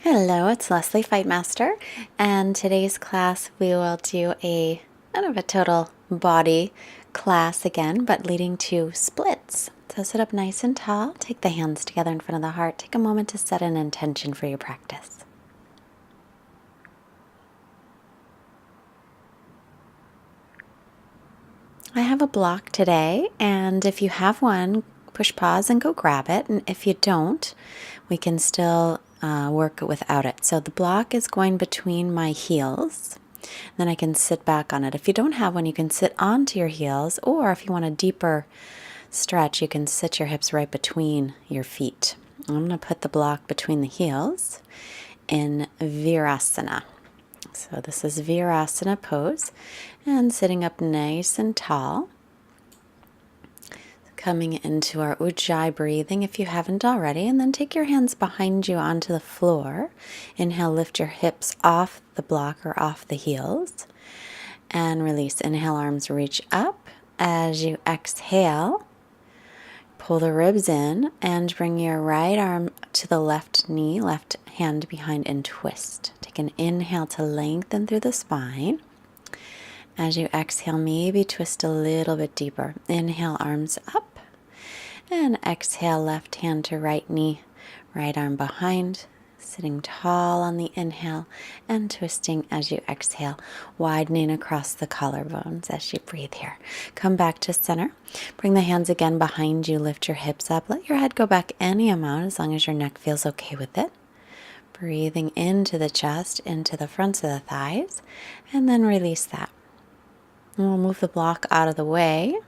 Hello, it's Leslie, Fightmaster, and today's class we will do a kind of a total body class again, but leading to splits. So sit up nice and tall, take the hands together in front of the heart, take a moment to set an intention for your practice. I have a block today, and if you have one, push pause and go grab it, and if you don't, we can still work without it. So the block is going between my heels. Then I can sit back on it. If you don't have one, you can sit onto your heels, or if you want a deeper stretch, you can sit your hips right between your feet. I'm going to put the block between the heels in Virasana. So this is Virasana pose, and sitting up nice and tall. Coming into our Ujjayi breathing if you haven't already, and then take your hands behind you onto the floor. Inhale, lift your hips off the block or off the heels, and release. Inhale, arms reach up. As you exhale, pull the ribs in and bring your right arm to the left knee, left hand behind, and twist. Take an inhale to lengthen through the spine. As you exhale, maybe twist a little bit deeper. Inhale, arms up. And exhale, left hand to right knee, right arm behind, sitting tall on the inhale and twisting as you exhale, widening across the collarbones as you breathe here. Come back to center. Bring the hands again behind you. Lift your hips up. Let your head go back any amount as long as your neck feels okay with it. Breathing into the chest, into the fronts of the thighs, and then release that. And we'll move the block out of the way.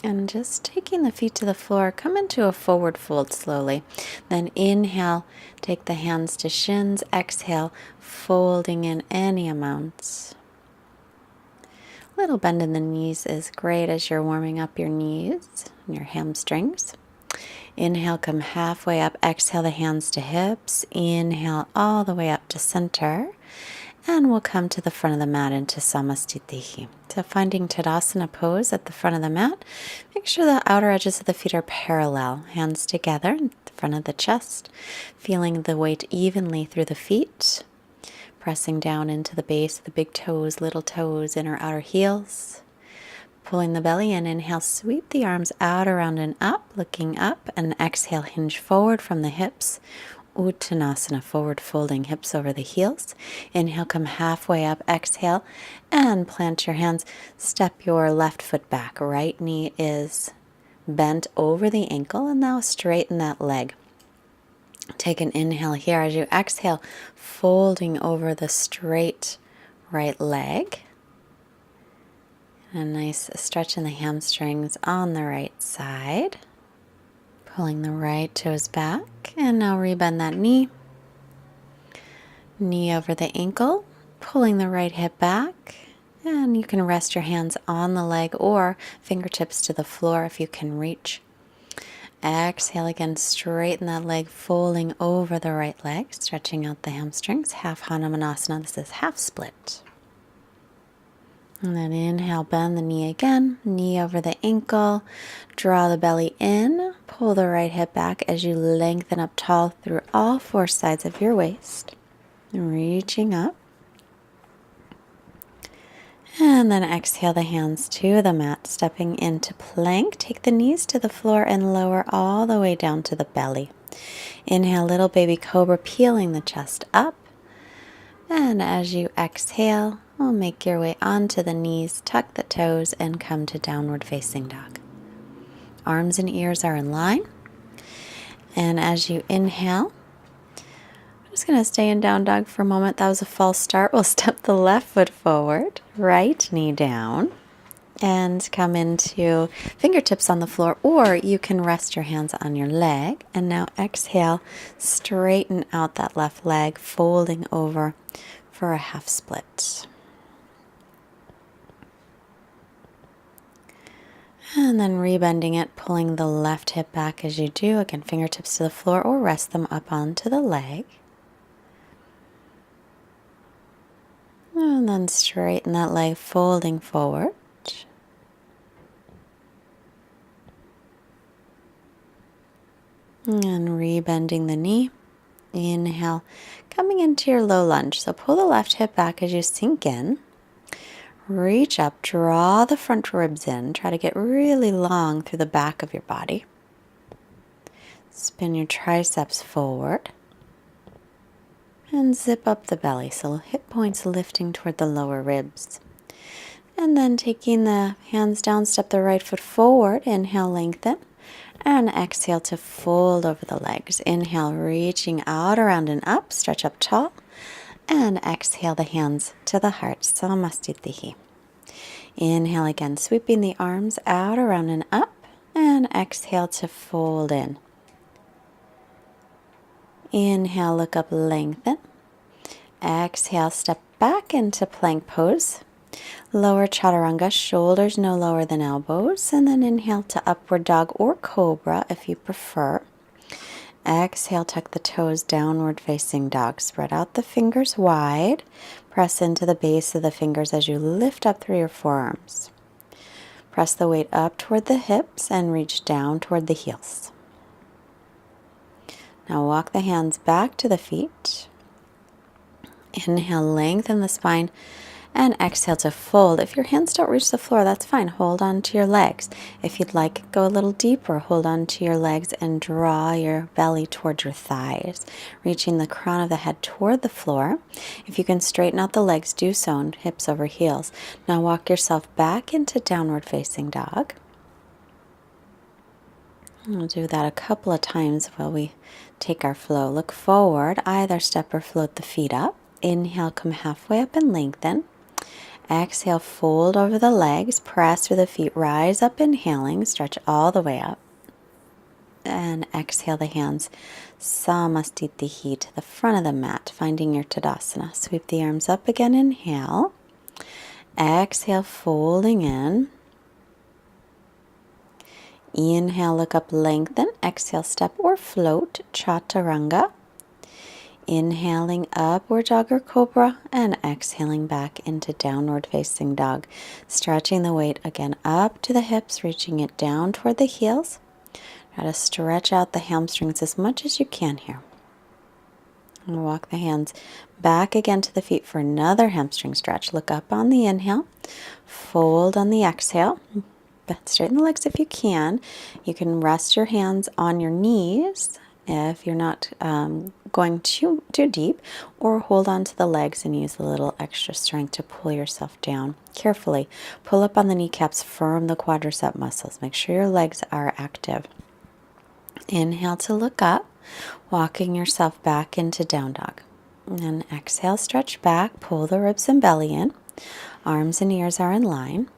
And just taking the feet to the floor, come into a forward fold slowly. Then inhale, take the hands to shins. Exhale, folding in any amounts. Little bend in the knees is great as you're warming up your knees and your hamstrings. Inhale, come halfway up. Exhale, the hands to hips. Inhale, all the way up to center. And we'll come to the front of the mat into Samastitihi. So finding Tadasana pose at the front of the mat. Make sure the outer edges of the feet are parallel. Hands together in the front of the chest. Feeling the weight evenly through the feet. Pressing down into the base of the big toes, little toes, inner outer heels. Pulling the belly in. Inhale, sweep the arms out, around, and up. Looking up. And exhale, hinge forward from the hips. Uttanasana, forward folding hips over the heels. Inhale, come halfway up. Exhale, and plant your hands. Step your left foot back. Right knee is bent over the ankle, and now straighten that leg. Take an inhale here as you exhale, folding over the straight right leg. A nice stretch in the hamstrings on the right side. Pulling the right toes back, and now rebend that knee. Knee over the ankle, pulling the right hip back, and you can rest your hands on the leg or fingertips to the floor if you can reach. Exhale again, straighten that leg, folding over the right leg, stretching out the hamstrings. Half Hanumanasana, this is half split. And then inhale, bend the knee again, knee over the ankle, draw the belly in, pull the right hip back as you lengthen up tall through all four sides of your waist, reaching up. And then exhale the hands to the mat, stepping into plank. Take the knees to the floor and lower all the way down to the belly. Inhale, little baby cobra, peeling the chest up. And as you exhale, we'll make your way onto the knees, tuck the toes, and come to downward facing dog. Arms and ears are in line. And as you inhale, I'm just going to stay in down dog for a moment. That was a false start. We'll step the left foot forward, right knee down, and come into fingertips on the floor, or you can rest your hands on your leg. And now exhale, straighten out that left leg, folding over for a half split. And then rebending it, pulling the left hip back as you do. Again, fingertips to the floor or rest them up onto the leg. And then straighten that leg, folding forward. . And rebending the knee. Inhale, coming into your low lunge. So pull the left hip back as you sink in. Reach up, draw the front ribs in. Try to get really long through the back of your body. Spin your triceps forward. And zip up the belly, so hip points lifting toward the lower ribs. And then taking the hands down, step the right foot forward. Inhale, lengthen. And exhale to fold over the legs. Inhale, reaching out, around and up. Stretch up tall. And exhale the hands to the heart. Samastitihi. Inhale again, sweeping the arms out, around and up. And exhale to fold in. Inhale, look up, lengthen. Exhale, step back into plank pose. Lower chaturanga, shoulders no lower than elbows. And then inhale to upward dog or cobra if you prefer. Exhale, tuck the toes, downward facing dog. Spread out the fingers wide. Press into the base of the fingers as you lift up through your forearms. Press the weight up toward the hips and reach down toward the heels. Now walk the hands back to the feet. Inhale, lengthen the spine, and exhale to fold. If your hands don't reach the floor, that's fine. Hold on to your legs. If you'd like, go a little deeper. Hold on to your legs and draw your belly toward your thighs, reaching the crown of the head toward the floor. If you can straighten out the legs, do so, and hips over heels. Now walk yourself back into downward facing dog. We'll do that a couple of times while we take our flow. Look forward, either step or float the feet up. Inhale, come halfway up and lengthen. Exhale, fold over the legs, press through the feet, rise up, inhaling, stretch all the way up. And exhale the hands, samastitihi, to the front of the mat, finding your Tadasana. Sweep the arms up again, inhale. Exhale, folding in. Inhale, look up, lengthen. Exhale, step or float, chaturanga. Inhaling, upward dog or cobra, and exhaling back into downward facing dog. Stretching the weight again up to the hips, reaching it down toward the heels. Try to stretch out the hamstrings as much as you can here. And walk the hands back again to the feet for another hamstring stretch. Look up on the inhale, fold on the exhale. Straighten the legs if you can. You can rest your hands on your knees if you're not going too deep, or hold on to the legs and use a little extra strength to pull yourself down. Carefully pull up on the kneecaps, firm the quadricep muscles. Make sure your legs are active. Inhale to look up, walking yourself back into down dog. And exhale, stretch back, pull the ribs and belly in. Arms and ears are in line.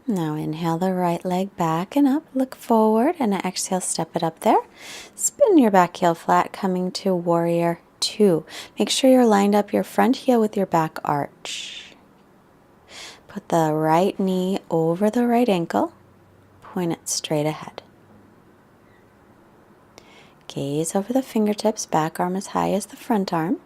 Now inhale the right leg back and up, look forward, and exhale, step it up there. Spin your back heel flat, coming to warrior two. Make sure you're lined up your front heel with your back arch. Put the right knee over the right ankle, point it straight ahead. Gaze over the fingertips, back arm as high as the front arm.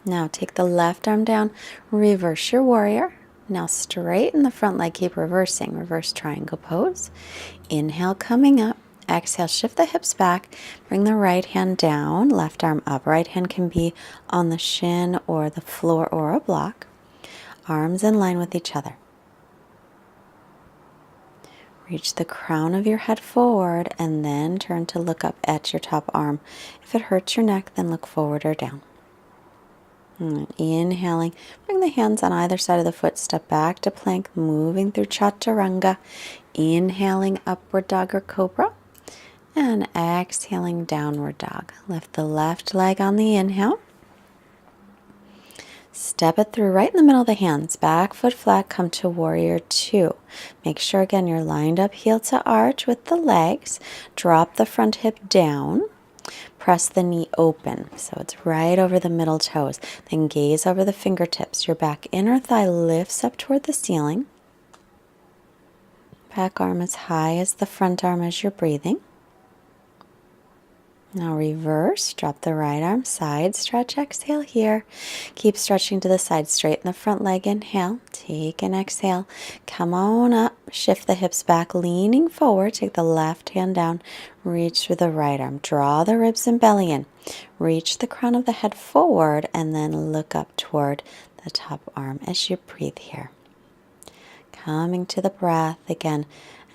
Now take the left arm down, reverse your warrior. Now straighten the front leg, keep reversing, reverse triangle pose. Inhale, coming up. Exhale, shift the hips back. Bring the right hand down, left arm up. Right hand can be on the shin or the floor or a block. Arms in line with each other. Reach the crown of your head forward and then turn to look up at your top arm. If it hurts your neck, then look forward or down. And inhaling, bring the hands on either side of the foot, step back to plank, moving through chaturanga. Inhaling, upward dog or cobra. And exhaling, downward dog. Lift the left leg on the inhale. Step it through right in the middle of the hands. Back foot flat, come to warrior two. Make sure again you're lined up heel to arch with the legs. Drop the front hip down. Press the knee open, so it's right over the middle toes. Then gaze over the fingertips. Your back inner thigh lifts up toward the ceiling. Back arm as high as the front arm as you're breathing. Now reverse, drop the right arm, side stretch, exhale here. Keep stretching to the side, straighten the front leg, inhale, take an exhale, come on up, shift the hips back, leaning forward, take the left hand down, reach with the right arm, draw the ribs and belly in, reach the crown of the head forward, and then look up toward the top arm as you breathe here. Coming to the breath again.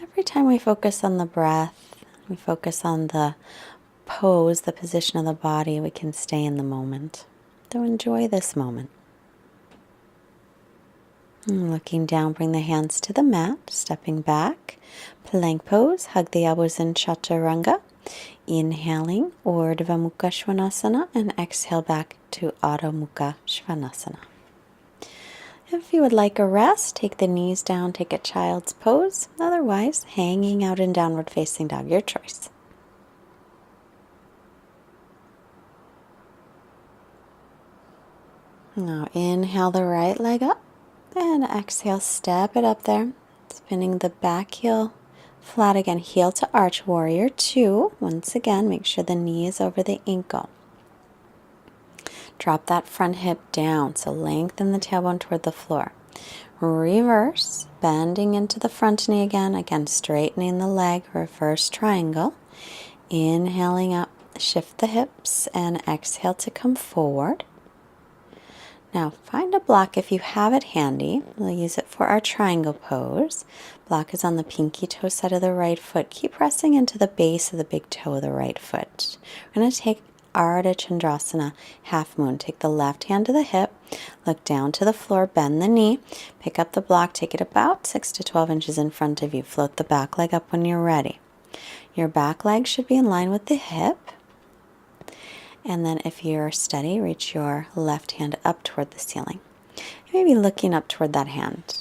Every time we focus on the breath, we focus on the pose, the position of the body, we can stay in the moment. So enjoy this moment. And looking down, bring the hands to the mat, stepping back, plank pose, hug the elbows in chaturanga, inhaling Urdhva Mukha Svanasana, and exhale back to Adho Mukha Svanasana. If you would like a rest, take the knees down, take a child's pose, otherwise hanging out in downward facing dog, your choice. Now inhale the right leg up and exhale, step it up there, spinning the back heel flat again, heel to arch, warrior two. Once again, make sure the knee is over the ankle. Drop that front hip down, so lengthen the tailbone toward the floor. Reverse, bending into the front knee again, straightening the leg, reverse triangle. Inhaling up, shift the hips, and exhale to come forward. Now find a block if you have it handy. We'll use it for our triangle pose. Block is on the pinky toe side of the right foot. Keep pressing into the base of the big toe of the right foot. We're going to take Ardha Chandrasana, half moon. Take the left hand to the hip, look down to the floor, bend the knee, pick up the block, take it about 6 to 12 inches in front of you. Float the back leg up when you're ready. Your back leg should be in line with the hip. And then if you're steady, reach your left hand up toward the ceiling. You may be looking up toward that hand.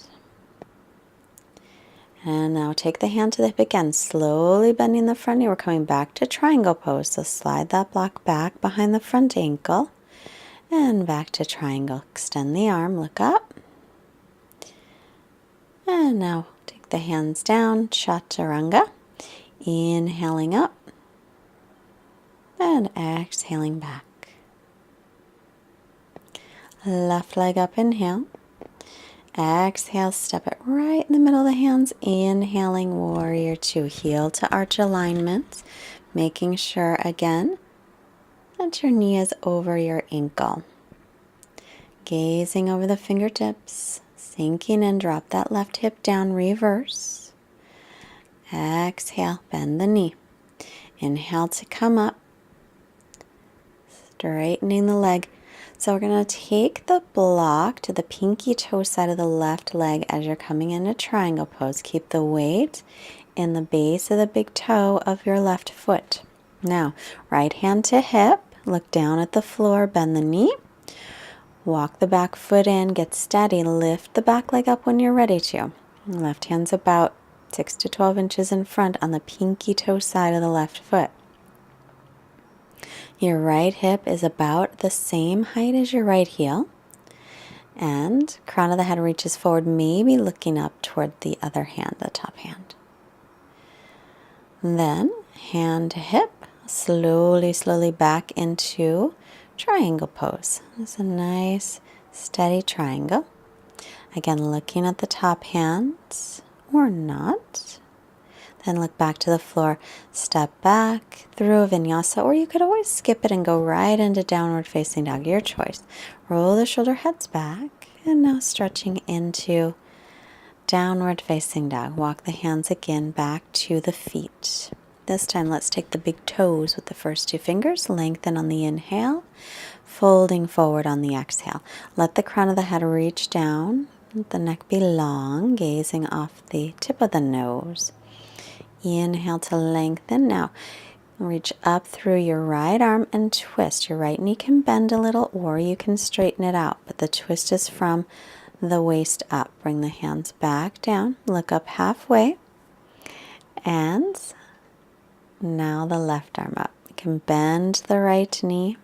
And now take the hand to the hip again, slowly bending the front knee. We're coming back to triangle pose. So slide that block back behind the front ankle and back to triangle. Extend the arm, look up. And now take the hands down, chaturanga. Inhaling up. And exhaling back. Left leg up, inhale. Exhale, step it right in the middle of the hands. Inhaling, warrior two, heel to arch alignment. Making sure, again, that your knee is over your ankle. Gazing over the fingertips, sinking in, drop that left hip down, reverse. Exhale, bend the knee. Inhale to come up. Straightening the leg. So we're going to take the block to the pinky toe side of the left leg as you're coming into triangle pose. Keep the weight in the base of the big toe of your left foot. Now, right hand to hip, look down at the floor, bend the knee, walk the back foot in, get steady, lift the back leg up when you're ready to. Left hand's about 6 to 12 inches in front on the pinky toe side of the left foot. Your right hip is about the same height as your right heel. And crown of the head reaches forward, maybe looking up toward the other hand, the top hand. Then hand to hip, slowly back into triangle pose. It's a nice steady triangle. Again, looking at the top hand or not. Then look back to the floor, step back through a vinyasa, or you could always skip it and go right into downward facing dog, your choice. Roll the shoulder heads back, and now stretching into downward facing dog. Walk the hands again back to the feet. This time let's take the big toes with the first two fingers, lengthen on the inhale, folding forward on the exhale. Let the crown of the head reach down, let the neck be long, gazing off the tip of the nose. Inhale to lengthen. Now reach up through your right arm and twist. Your right knee can bend a little or you can straighten it out, but the twist is from the waist up. Bring the hands back down, look up halfway, and now the left arm up. You can bend the right knee,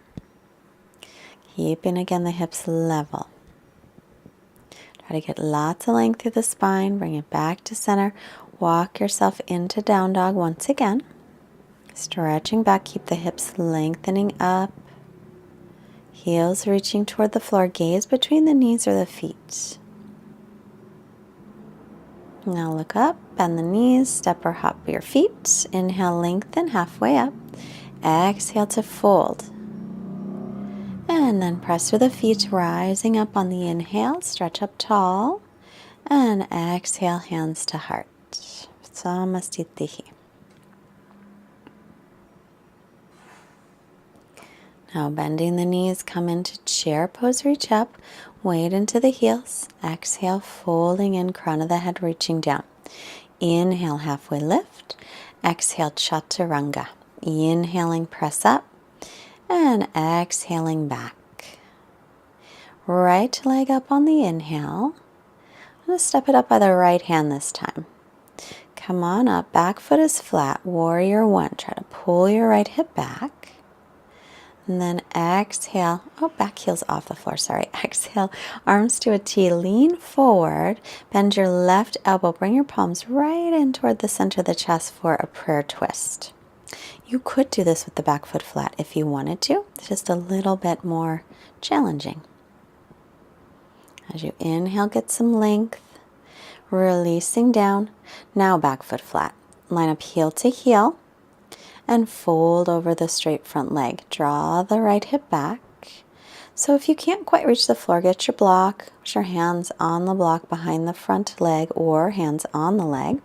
keeping again the hips level. Try to get lots of length through the spine, bring it back to center. Walk yourself into down dog once again. Stretching back, keep the hips lengthening up. Heels reaching toward the floor, gaze between the knees or the feet. Now look up, bend the knees, step or hop your feet. Inhale, lengthen halfway up. Exhale to fold. And then press through the feet, rising up on the inhale, stretch up tall. And exhale, hands to heart. Samastitihi. Now bending the knees, come into chair pose, reach up, weight into the heels. Exhale, folding in, crown of the head reaching down. Inhale, halfway lift. Exhale, chaturanga. Inhaling, press up. And exhaling back. Right leg up on the inhale. I'm going to step it up by the right hand this time. Come on up, back foot is flat, warrior one. Try to pull your right hip back. And then exhale, back heel's off the floor, sorry. Exhale, arms to a T, lean forward, bend your left elbow, bring your palms right in toward the center of the chest for a prayer twist. You could do this with the back foot flat if you wanted to. It's just a little bit more challenging. As you inhale, get some length, releasing down. Now back foot flat. Line up heel to heel and fold over the straight front leg. Draw the right hip back. So if you can't quite reach the floor, get your block. Put your hands on the block behind the front leg or hands on the leg.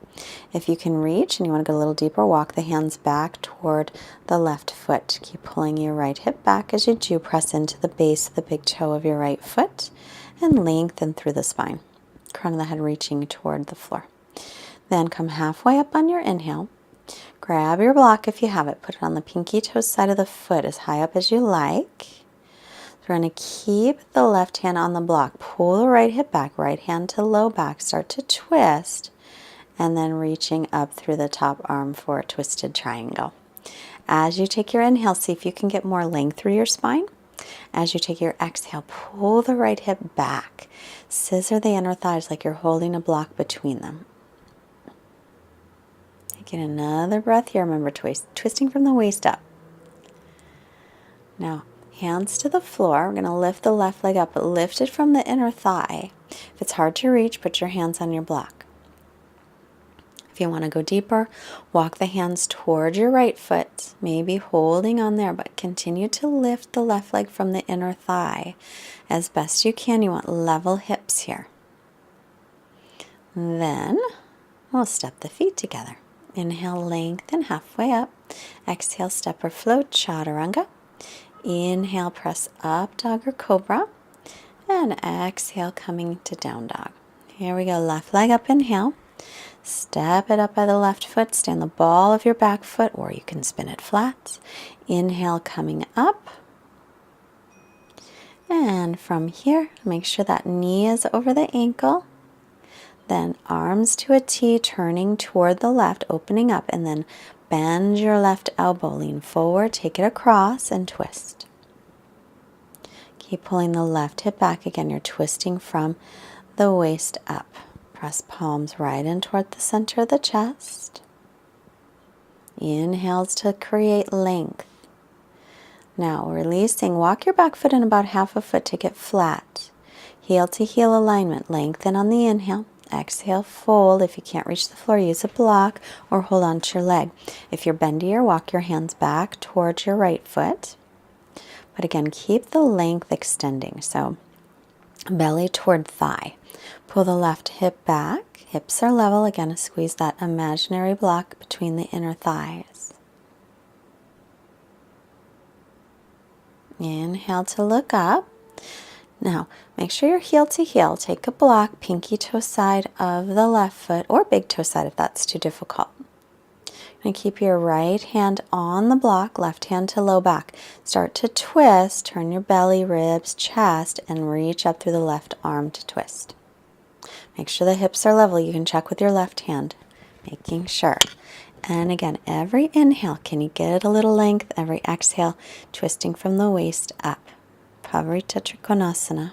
If you can reach and you want to go a little deeper, walk the hands back toward the left foot. Keep pulling your right hip back as you do. Press into the base of the big toe of your right foot and lengthen through the spine. Crown of the head reaching toward the floor. Then come halfway up on your inhale. Grab your block if you have it. Put it on the pinky toe side of the foot as high up as you like. We're going to keep the left hand on the block. Pull the right hip back, right hand to low back. Start to twist. And then reaching up through the top arm for a twisted triangle. As you take your inhale, see if you can get more length through your spine. As you take your exhale, pull the right hip back. Scissor the inner thighs like you're holding a block between them. Taking another breath here. Remember, twisting from the waist up. Now, hands to the floor. We're going to lift the left leg up, but lift it from the inner thigh. If it's hard to reach, put your hands on your block. If you want to go deeper, walk the hands toward your right foot, maybe holding on there, but continue to lift the left leg from the inner thigh as best you can. You want level hips here. Then we'll step the feet together. Inhale, lengthen halfway up. Exhale, step or float, chaturanga. Inhale, press up, dog or cobra. And exhale, coming to down dog. Here we go, left leg up, inhale. Step it up by the left foot. Stand the ball of your back foot, or you can spin it flat. Inhale, coming up. And from here, make sure that knee is over the ankle. Then arms to a T, turning toward the left, opening up, and then bend your left elbow, lean forward, take it across, and twist. Keep pulling the left hip back. Again, you're twisting from the waist up. Press palms right in toward the center of the chest. Inhales to create length. Now, releasing, walk your back foot in about half a foot, take it flat. Heel to heel alignment, lengthen on the inhale. Exhale, fold. If you can't reach the floor, use a block or hold on to your leg. If you're bendier, walk your hands back towards your right foot. But again, keep the length extending. So belly toward thigh. Pull the left hip back. Hips are level. Again, squeeze that imaginary block between the inner thighs. Inhale to look up. Now, make sure you're heel to heel. Take a block, pinky toe side of the left foot, or big toe side if that's too difficult. You're going to keep your right hand on the block, left hand to low back. Start to twist, turn your belly, ribs, chest, and reach up through the left arm to twist. Make sure the hips are level. You can check with your left hand, making sure. And again, every inhale, can you get a little length? Every exhale, twisting from the waist up. Pavarita Trikonasana.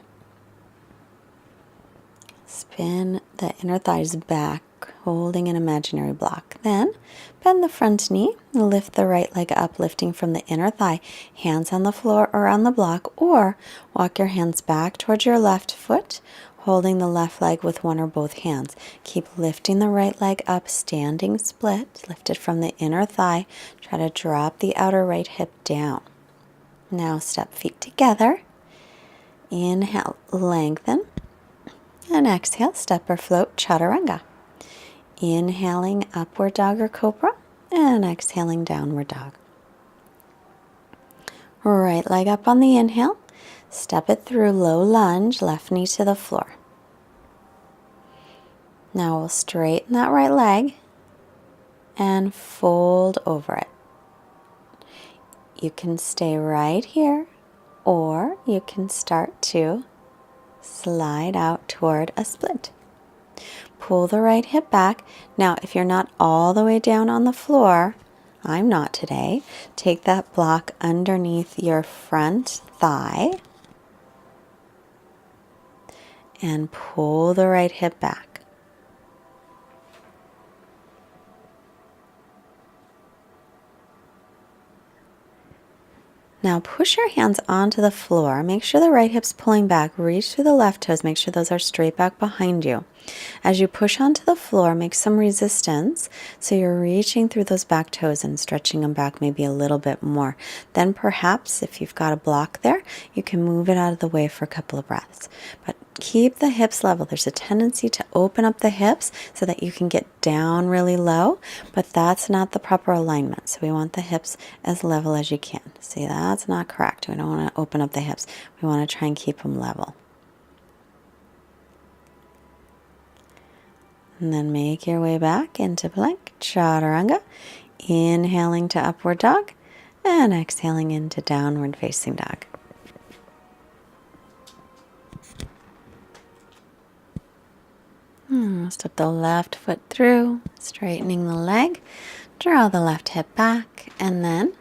Spin the inner thighs back holding an imaginary block. Then bend the front knee, lift the right leg up, lifting from the inner thigh, hands on the floor or on the block, or walk your hands back towards your left foot, holding the left leg with one or both hands. Keep lifting the right leg up, standing split, lift it from the inner thigh. Try to drop the outer right hip down. Now step feet together. Inhale, lengthen. And exhale, step or float, chaturanga. Inhaling, upward dog or cobra. And exhaling, downward dog. Right leg up on the inhale. Step it through, low lunge, left knee to the floor. Now we'll straighten that right leg and fold over it. You can stay right here, or you can start to slide out toward a split. Pull the right hip back. Now, if you're not all the way down on the floor, I'm not today, take that block underneath your front thigh and pull the right hip back. Now push your hands onto the floor. Make sure the right hip's pulling back. Reach through the left toes. Make sure those are straight back behind you. As you push onto the floor, make some resistance. So you're reaching through those back toes and stretching them back maybe a little bit more. Then perhaps if you've got a block there, you can move it out of the way for a couple of breaths. But keep the hips level. There's a tendency to open up the hips so that you can get down really low, but that's not the proper alignment. So we want the hips as level as you can. See, that's not correct. We don't want to open up the hips. We want to try and keep them level. And then make your way back into plank, chaturanga, inhaling to upward dog, and exhaling into downward facing dog. Step the left foot through, straightening the leg, draw the left hip back, and then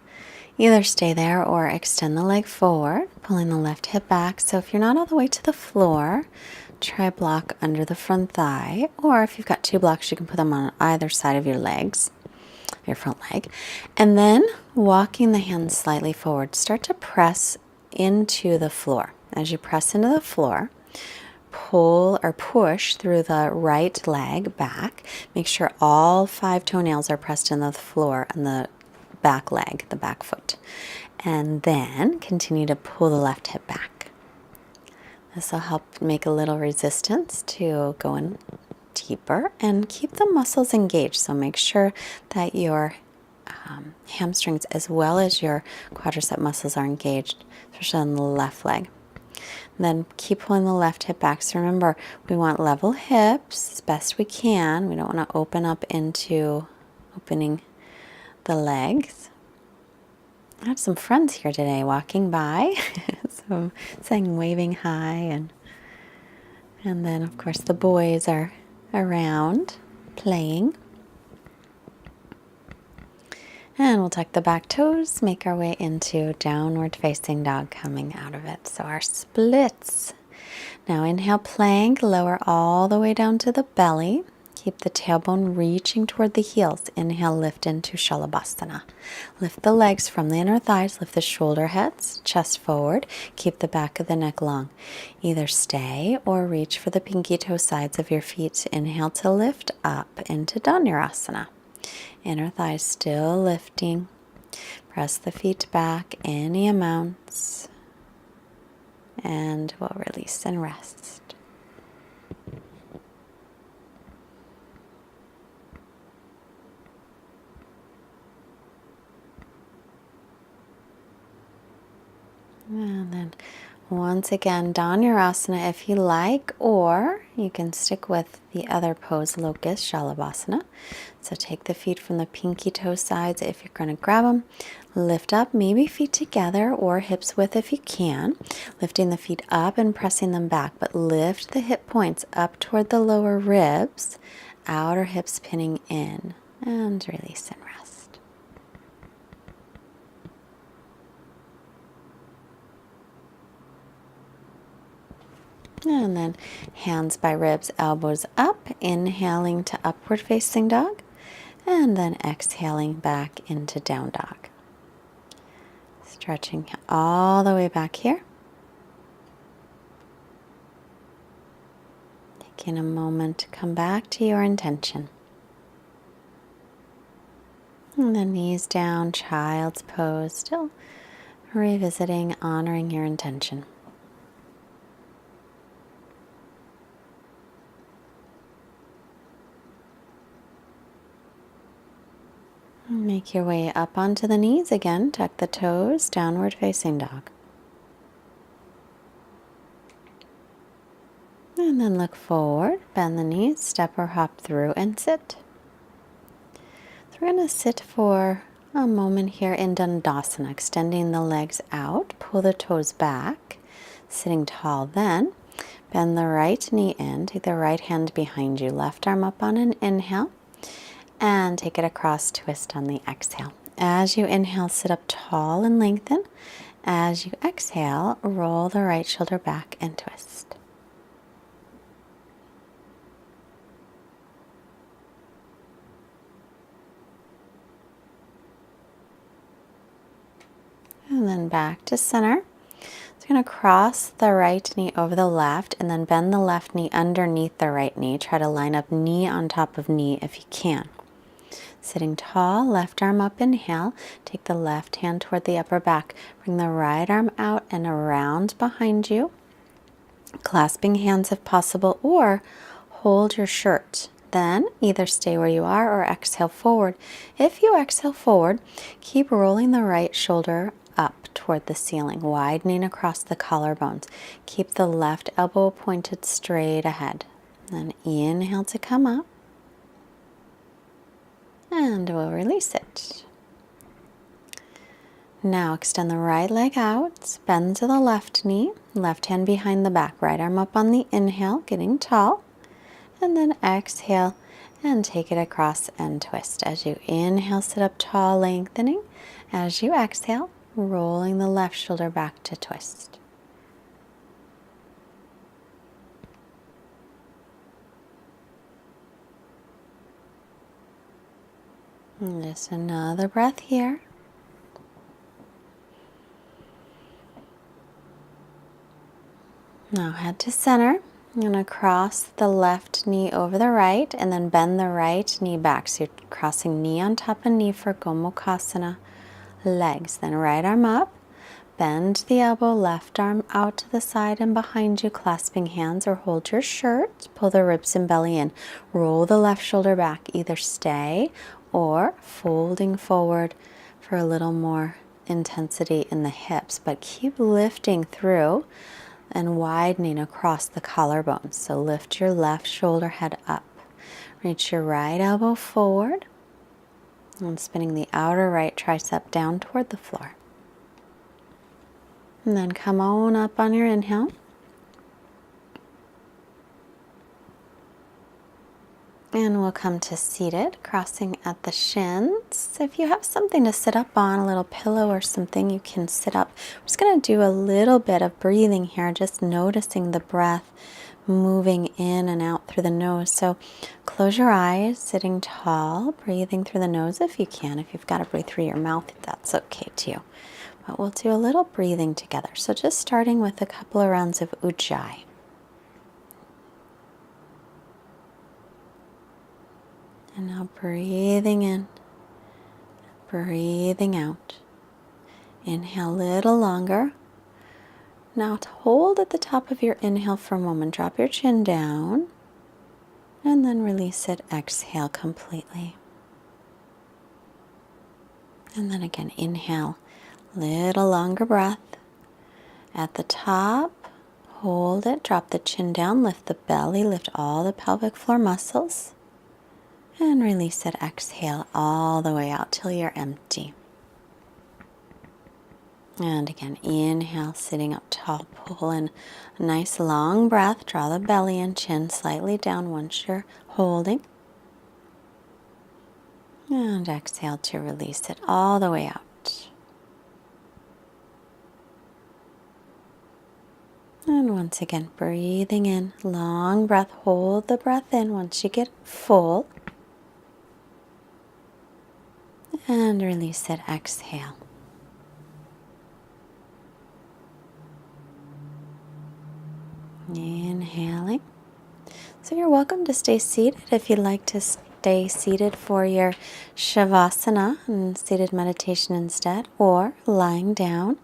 either stay there or extend the leg forward, pulling the left hip back. So if you're not all the way to the floor, try a block under the front thigh, or if you've got two blocks, you can put them on either side of your legs, your front leg. And then walking the hands slightly forward, start to press into the floor. As you press into the floor, pull or push through the right leg back. Make sure all 5 toenails are pressed into the floor on the back leg, the back foot. And then continue to pull the left hip back. This will help make a little resistance to go in deeper and keep the muscles engaged. So make sure that your hamstrings as well as your quadricep muscles are engaged, especially on the left leg. Then keep pulling the left hip back. So remember, we want level hips as best we can. We don't want to open up into opening the legs. I have some friends here today walking by. So I'm saying waving hi, and then of course the boys are around playing. And we'll tuck the back toes, make our way into downward facing dog coming out of it. So our splits. Now inhale, plank, lower all the way down to the belly. Keep the tailbone reaching toward the heels. Inhale, lift into Shalabhasana. Lift the legs from the inner thighs, lift the shoulder heads, chest forward. Keep the back of the neck long. Either stay or reach for the pinky toe sides of your feet. Inhale to lift up into Dhanurasana. Inner thighs still lifting. Press the feet back any amounts. And we'll release and rest. And then once again, Dhanurasana if you like, or you can stick with the other pose, Locust Shalabhasana. So take the feet from the pinky toe sides if you're going to grab them. Lift up, maybe feet together or hips width if you can. Lifting the feet up and pressing them back, but lift the hip points up toward the lower ribs, outer hips pinning in, and release and rest. And then hands by ribs, elbows up, inhaling to upward facing dog, and then exhaling back into down dog. Stretching all the way back here. Taking a moment to come back to your intention. And then knees down, child's pose, still revisiting, honoring your intention. Make your way up onto the knees again. Tuck the toes, downward facing dog. And then look forward, bend the knees, step or hop through and sit. So we're going to sit for a moment here in Dandasana, extending the legs out, pull the toes back, sitting tall then. Bend the right knee in, take the right hand behind you, left arm up on an inhale, and take it across, twist on the exhale. As you inhale, sit up tall and lengthen. As you exhale, roll the right shoulder back and twist. And then back to center. So you're going to cross the right knee over the left and then bend the left knee underneath the right knee. Try to line up knee on top of knee if you can. Sitting tall, left arm up, inhale. Take the left hand toward the upper back. Bring the right arm out and around behind you. Clasping hands if possible, or hold your shirt. Then either stay where you are or exhale forward. If you exhale forward, keep rolling the right shoulder up toward the ceiling, widening across the collarbones. Keep the left elbow pointed straight ahead. Then inhale to come up. And we'll release it. Now extend the right leg out, bend to the left knee, left hand behind the back, right arm up on the inhale, getting tall. And then exhale and take it across and twist. As you inhale, sit up tall, lengthening. As you exhale, rolling the left shoulder back to twist. And just another breath here. Now head to center. I'm going to cross the left knee over the right and then bend the right knee back. So you're crossing knee on top of knee for Gomukhasana. Legs. Then right arm up. Bend the elbow, left arm out to the side and behind you, clasping hands, or hold your shirt. Pull the ribs and belly in. Roll the left shoulder back. Either stay or folding forward for a little more intensity in the hips, but keep lifting through and widening across the collarbones. So lift your left shoulder head up. Reach your right elbow forward and spinning the outer right tricep down toward the floor. And then come on up on your inhale. And we'll come to seated, crossing at the shins. If you have something to sit up on, a little pillow or something, you can sit up. I'm just going to do a little bit of breathing here, just noticing the breath moving in and out through the nose. So close your eyes, sitting tall, breathing through the nose if you can. If you've got to breathe through your mouth, that's okay too. But we'll do a little breathing together. So just starting with a couple of rounds of Ujjayi. And now breathing in, breathing out. Inhale a little longer. Now to hold at the top of your inhale for a moment. Drop your chin down and then release it. Exhale completely. And then again, inhale, little longer breath. At the top, hold it, drop the chin down, lift the belly, lift all the pelvic floor muscles. And release it, exhale all the way out till you're empty. And again, inhale, sitting up tall, pull in a nice long breath, draw the belly and chin slightly down once you're holding. And exhale to release it all the way out. And once again, breathing in, long breath. Hold the breath in once you get full. And release it, exhale. Inhaling. So you're welcome to stay seated if you'd like to stay seated for your Shavasana and seated meditation instead, or lying down,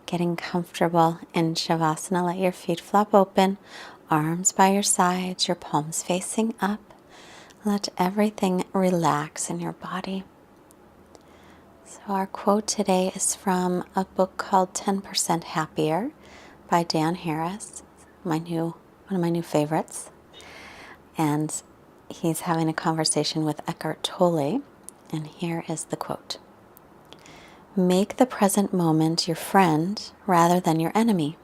getting comfortable in Shavasana. Let your feet flop open, arms by your sides, your palms facing up. Let everything relax in your body. So our quote today is from a book called 10% Happier by Dan Harris, one of my new favorites. And he's having a conversation with Eckhart Tolle. And here is the quote. Make the present moment your friend rather than your enemy.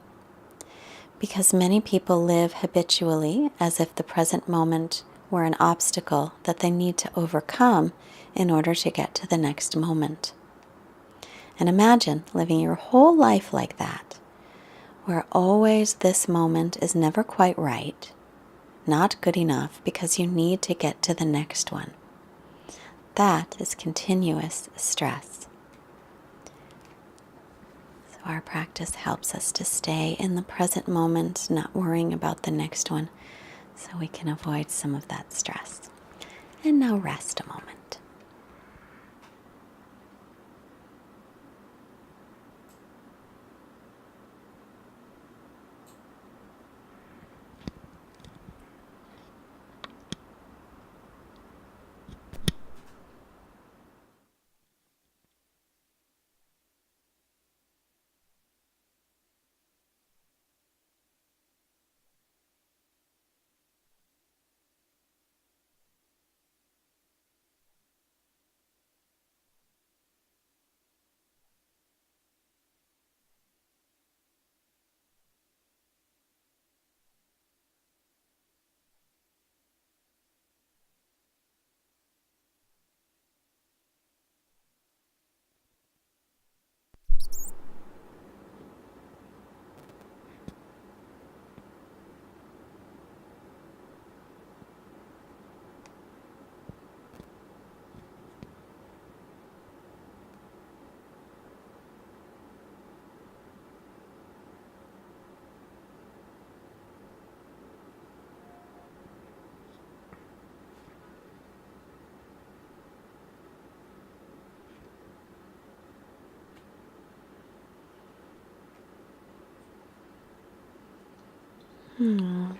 Because many people live habitually as if the present moment were an obstacle that they need to overcome in order to get to the next moment. And imagine living your whole life like that, where always this moment is never quite right, not good enough because you need to get to the next one. That is continuous stress. So our practice helps us to stay in the present moment, not worrying about the next one, so we can avoid some of that stress. And now rest a moment.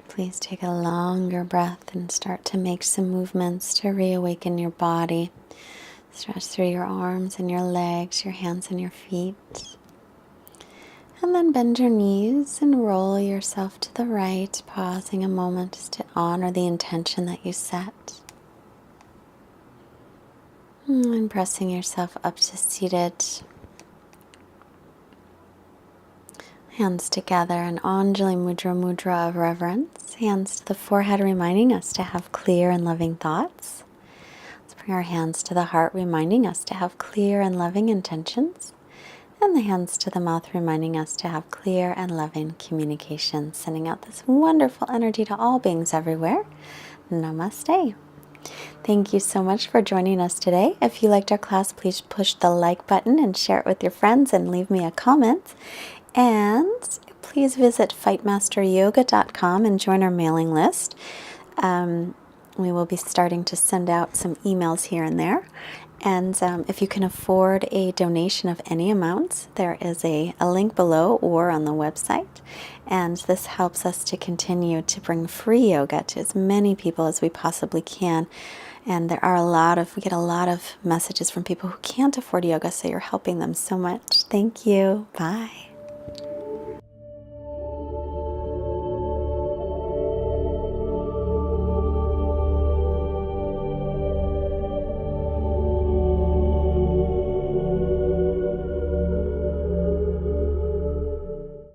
Please take a longer breath and start to make some movements to reawaken your body. Stretch through your arms and your legs, your hands and your feet. And then bend your knees and roll yourself to the right, pausing a moment just to honor the intention that you set. And pressing yourself up to seated. Hands together, an Anjali Mudra of reverence. Hands to the forehead, reminding us to have clear and loving thoughts. Let's bring our hands to the heart, reminding us to have clear and loving intentions. And the hands to the mouth, reminding us to have clear and loving communication. Sending out this wonderful energy to all beings everywhere. Namaste. Thank you so much for joining us today. If you liked our class, please push the like button and share it with your friends and leave me a comment. And please visit fightmasteryoga.com and join our mailing list. We will be starting to send out some emails here and there. And if you can afford a donation of any amount, there is a link below or on the website. And this helps us to continue to bring free yoga to as many people as we possibly can. And we get a lot of messages from people who can't afford yoga, so you're helping them so much. Thank you. Bye.